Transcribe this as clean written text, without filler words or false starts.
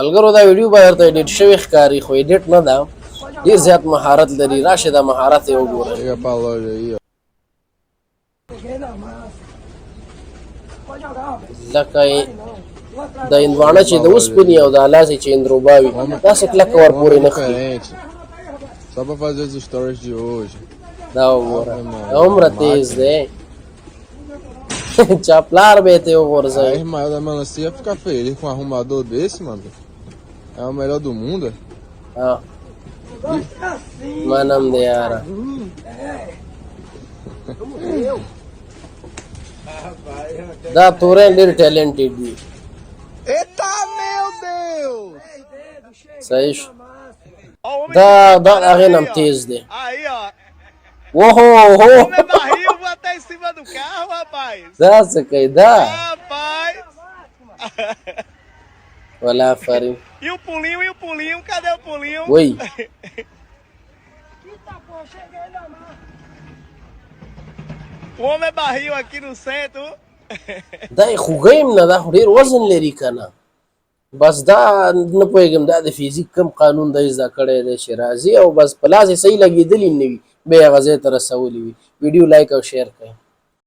ملګرو دا ویډیو به درته ایډیټ شوی ښکاري خو ایډیټ نه ده ډېر زیات مهارت لري راشئ دا مهارت یې وګورئ Chega pra loja aí, ó. لکه د هندوانه چې د اوسپنې او د الازې چې اندروبا وي داسې کلکه ور پورې نه خي Diferente. Só pra fazer os stories de hoje. دا وګوره عمره تیز دی چاپلار به ته A وغورځوي Ismael da Melancia fica feliz com um arrumador desse, mano. É o melhor do mundo. منم دی یاره دا تورین ډېر ټیلنټډ وي Eita, meu Deus! صحیح شو دا هغې نم تیز دی Aí, ó. وهو هو Meu barril, vou até em cima do carro, rapaz. دا څه کوي دا Rapaz. ولا فریم E o pulinho? Cadê o pulinho? وای O homem é barril aqui no centro. دا یې خوږیم نه دا خو ډېر وزن لري که نه بس دا نه پوهېږم دا د فزیک کم قانون دی زده کړی دی چې راځي او بس په لاس یې صحیح لګېدلي نه وي بیا یې هغه ځای ته رسولي وي ویډیو لایک او شیر کړئ